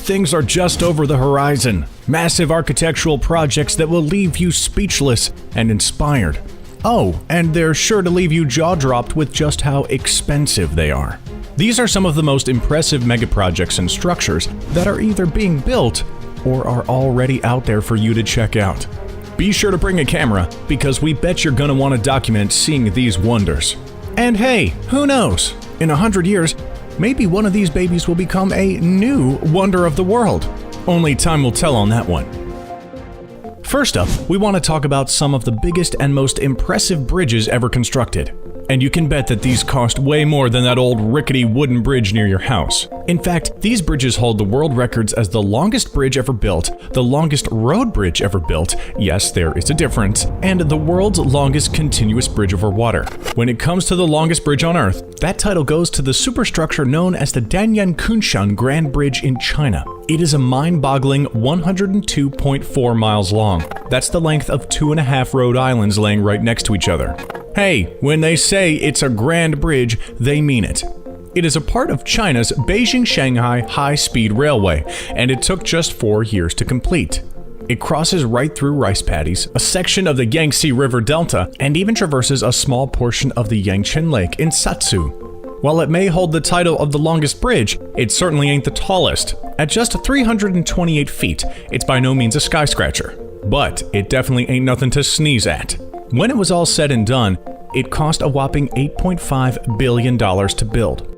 things are just over the horizon. Massive architectural projects that will leave you speechless and inspired. Oh, and they're sure to leave you jaw-dropped with just how expensive they are. These are some of the most impressive megaprojects and structures that are either being built or are already out there for you to check out. Be sure to bring a camera, because we bet you're gonna want to document seeing these wonders. And hey, who knows? In 100 years, maybe one of these babies will become a new wonder of the world. Only time will tell on that one. First up, we want to talk about some of the biggest and most impressive bridges ever constructed. And you can bet that these cost way more than that old rickety wooden bridge near your house. In fact, these bridges hold the world records as the longest bridge ever built, the longest road bridge ever built, yes, there is a difference, and the world's longest continuous bridge over water. When it comes to the longest bridge on Earth, that title goes to the superstructure known as the Danyan Kunshan Grand Bridge in China. It is a mind-boggling 102.4 miles long. That's the length of 2.5 Rhode Islands laying right next to each other. Hey, when they say it's a grand bridge, they mean it. It is a part of China's Beijing-Shanghai high-speed railway, and it took just 4 years to complete. It crosses right through rice paddies, a section of the Yangtze River Delta, and even traverses a small portion of the Yangcheng Lake in Satsu. While it may hold the title of the longest bridge, it certainly ain't the tallest. At just 328 feet, it's by no means a skyscraper. But it definitely ain't nothing to sneeze at. When it was all said and done, it cost a whopping $8.5 billion to build.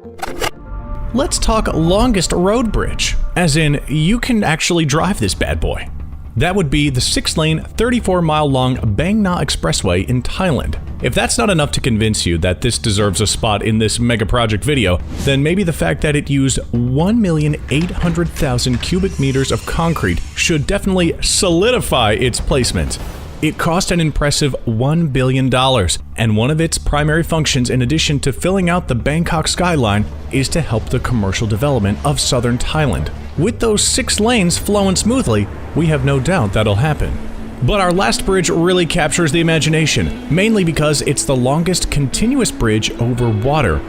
Let's talk longest road bridge, as in you can actually drive this bad boy. That would be the 6-lane, 34-mile-long Bang Na Expressway in Thailand. If that's not enough to convince you that this deserves a spot in this mega project video, then maybe the fact that it used 1,800,000 cubic meters of concrete should definitely solidify its placement. It cost an impressive $1 billion, and one of its primary functions, in addition to filling out the Bangkok skyline, is to help the commercial development of southern Thailand. With those 6 lanes flowing smoothly, we have no doubt that'll happen. But our last bridge really captures the imagination, mainly because it's the longest continuous bridge over water.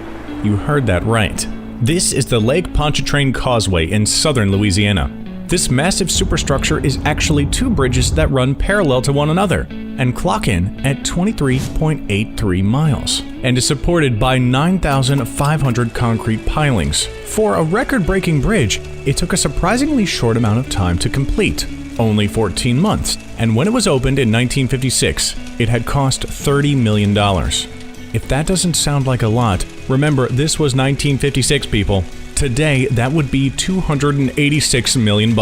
You heard that right. This is the Lake Pontchartrain Causeway in southern Louisiana. This massive superstructure is actually 2 bridges that run parallel to one another and clock in at 23.83 miles, and is supported by 9,500 concrete pilings. For a record-breaking bridge, it took a surprisingly short amount of time to complete, only 14 months, and when it was opened in 1956, it had cost $30 million. If that doesn't sound like a lot, remember this was 1956, people. Today, that would be $286 million.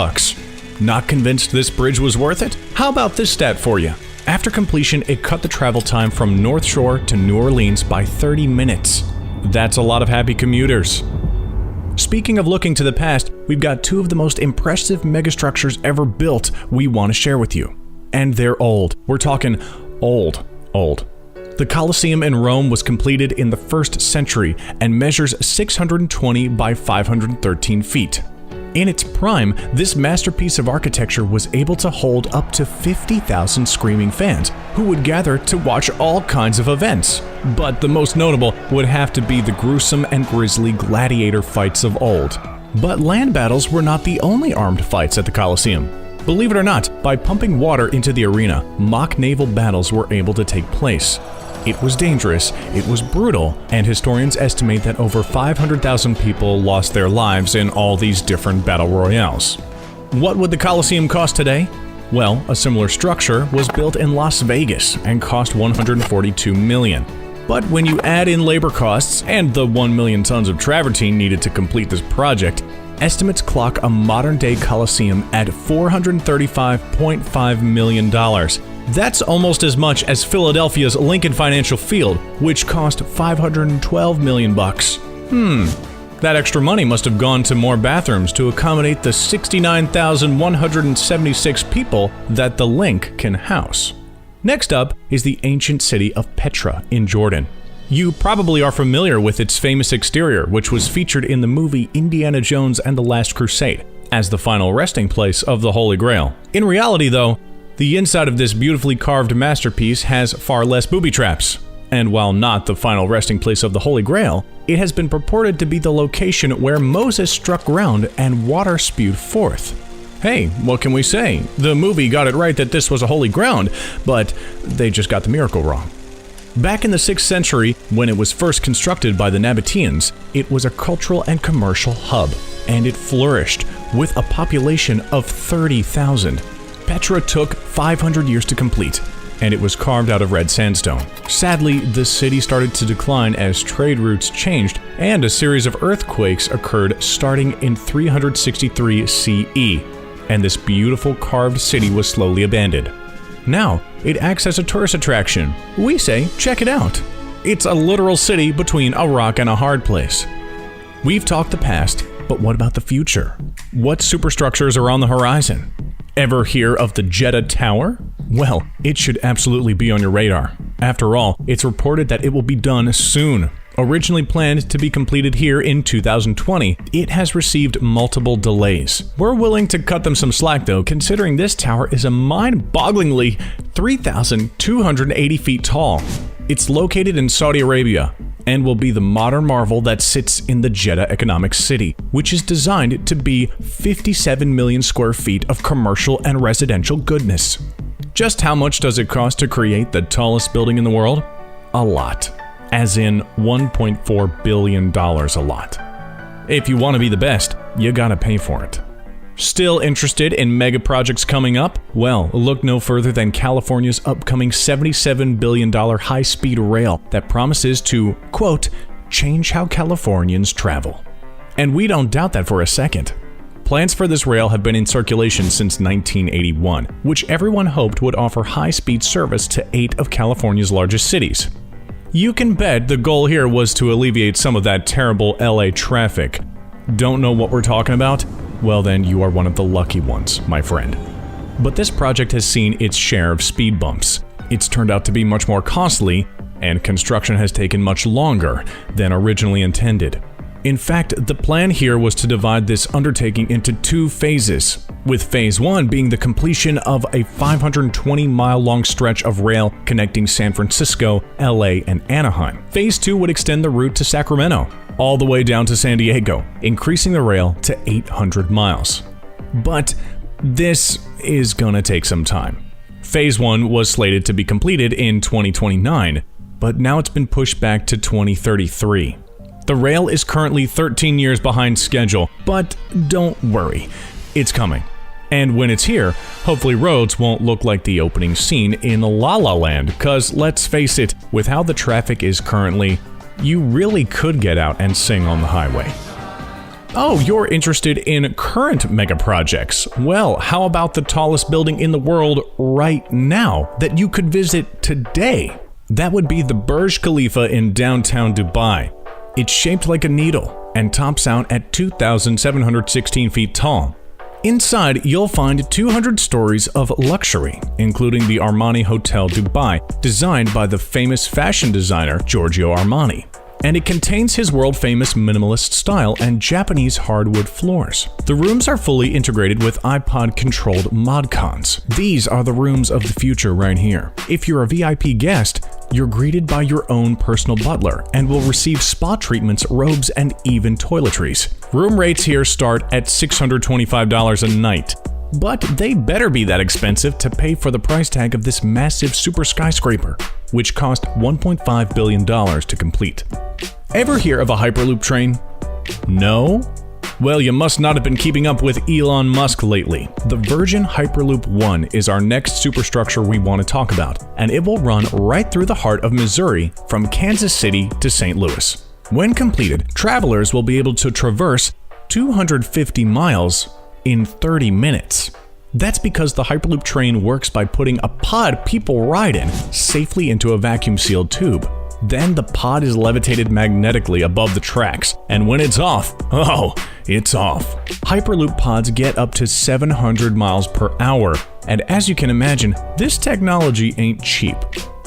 Not convinced this bridge was worth it? How about this stat for you? After completion, it cut the travel time from North Shore to New Orleans by 30 minutes. That's a lot of happy commuters. Speaking of looking to the past, we've got 2 of the most impressive megastructures ever built we want to share with you. And they're old. We're talking old. The Colosseum in Rome was completed in the 1st century and measures 620 by 513 feet. In its prime, this masterpiece of architecture was able to hold up to 50,000 screaming fans who would gather to watch all kinds of events. But the most notable would have to be the gruesome and grisly gladiator fights of old. But land battles were not the only armed fights at the Colosseum. Believe it or not, by pumping water into the arena, mock naval battles were able to take place. It was dangerous, it was brutal, and historians estimate that over 500,000 people lost their lives in all these different battle royales. What would the Colosseum cost today? Well, a similar structure was built in Las Vegas and cost $142 million. But when you add in labor costs and the 1 million tons of travertine needed to complete this project, estimates clock a modern-day Colosseum at $435.5 million. That's almost as much as Philadelphia's Lincoln Financial Field, which cost $512 million. That extra money must have gone to more bathrooms to accommodate the 69,176 people that the Link can house. Next up is the ancient city of Petra in Jordan. You probably are familiar with its famous exterior, which was featured in the movie Indiana Jones and the Last Crusade as the final resting place of the Holy Grail. In reality, though, the inside of this beautifully carved masterpiece has far less booby traps. And while not the final resting place of the Holy Grail, it has been purported to be the location where Moses struck ground and water spewed forth. Hey, what can we say? The movie got it right that this was a holy ground, but they just got the miracle wrong. Back in the 6th century, when it was first constructed by the Nabateans, it was a cultural and commercial hub, and it flourished with a population of 30,000. Petra took 500 years to complete, and it was carved out of red sandstone. Sadly, the city started to decline as trade routes changed, and a series of earthquakes occurred starting in 363 CE, and this beautiful carved city was slowly abandoned. Now, it acts as a tourist attraction. We say, check it out. It's a literal city between a rock and a hard place. We've talked the past, but what about the future? What superstructures are on the horizon? Ever hear of the Jeddah Tower? Well, it should absolutely be on your radar. After all, it's reported that it will be done soon. Originally planned to be completed here in 2020, it has received multiple delays. We're willing to cut them some slack though, considering this tower is a mind-bogglingly 3,280 feet tall. It's located in Saudi Arabia and will be the modern marvel that sits in the Jeddah Economic City, which is designed to be 57 million square feet of commercial and residential goodness. Just how much does it cost to create the tallest building in the world? A lot. As in $1.4 billion a lot. If you want to be the best, you gotta pay for it. Still interested in mega projects coming up? Well, look no further than California's upcoming $77 billion high-speed rail that promises to, quote, change how Californians travel. And we don't doubt that for a second. Plans for this rail have been in circulation since 1981, which everyone hoped would offer high-speed service to 8 of California's largest cities. You can bet the goal here was to alleviate some of that terrible LA traffic. Don't know what we're talking about? Well then, you are one of the lucky ones, my friend. But this project has seen its share of speed bumps. It's turned out to be much more costly, and construction has taken much longer than originally intended. In fact, the plan here was to divide this undertaking into 2 phases, with phase 1 being the completion of a 520-mile-long stretch of rail connecting San Francisco, LA, and Anaheim. Phase 2 would extend the route to Sacramento, all the way down to San Diego, increasing the rail to 800 miles. But this is gonna take some time. Phase 1 was slated to be completed in 2029, but now it's been pushed back to 2033. The rail is currently 13 years behind schedule, but don't worry, it's coming. And when it's here, hopefully roads won't look like the opening scene in La La Land, cause let's face it, with how the traffic is currently, you really could get out and sing on the highway. Oh, you're interested in current mega projects? Well, how about the tallest building in the world right now that you could visit today? That would be the Burj Khalifa in downtown Dubai. It's shaped like a needle and tops out at 2,716 feet tall. Inside, you'll find 200 stories of luxury, including the Armani Hotel Dubai, designed by the famous fashion designer Giorgio Armani. And it contains his world-famous minimalist style and Japanese hardwood floors. The rooms are fully integrated with iPod-controlled mod cons. These are the rooms of the future right here. If you're a VIP guest, you're greeted by your own personal butler and will receive spa treatments, robes, and even toiletries. Room rates here start at $625 a night. But they better be that expensive to pay for the price tag of this massive super skyscraper, which cost $1.5 billion to complete. Ever hear of a Hyperloop train? No? Well, you must not have been keeping up with Elon Musk lately. The Virgin Hyperloop 1 is our next superstructure we want to talk about, and it will run right through the heart of Missouri from Kansas City to St. Louis. When completed, travelers will be able to traverse 250 miles in 30 minutes. That's because the Hyperloop train works by putting a pod people ride in safely into a vacuum-sealed tube. Then the pod is levitated magnetically above the tracks, and when it's off, oh, it's off. Hyperloop pods get up to 700 miles per hour, and as you can imagine, this technology ain't cheap.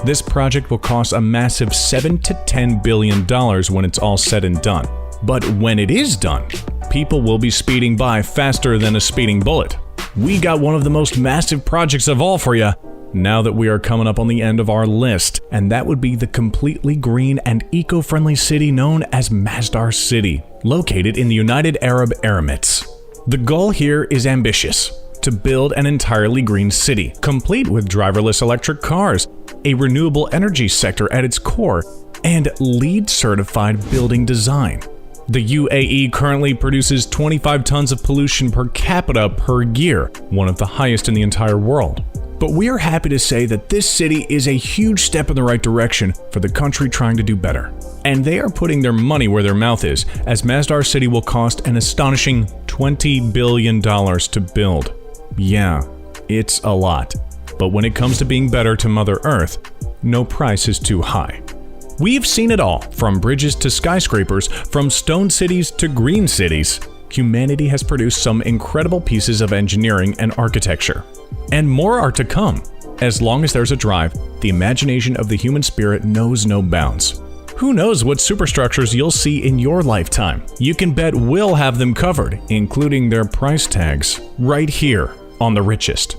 This project will cost a massive $7 to $10 billion when it's all said and done. But when it is done, people will be speeding by faster than a speeding bullet. We got one of the most massive projects of all for you. now that we are coming up on the end of our list, and that would be the completely green and eco-friendly city known as Masdar City, located in the United Arab Emirates. The goal here is ambitious: to build an entirely green city, complete with driverless electric cars, a renewable energy sector at its core, and LEED certified building design. The UAE currently produces 25 tons of pollution per capita per year, one of the highest in the entire world. But we are happy to say that this city is a huge step in the right direction for the country trying to do better. And they are putting their money where their mouth is, as Masdar City will cost an astonishing $20 billion to build. Yeah, it's a lot. But when it comes to being better to Mother Earth, no price is too high. We've seen it all, from bridges to skyscrapers, from stone cities to green cities. Humanity has produced some incredible pieces of engineering and architecture. And more are to come. As long as there's a drive, the imagination of the human spirit knows no bounds. Who knows what superstructures you'll see in your lifetime? You can bet we'll have them covered, including their price tags, right here on The Richest.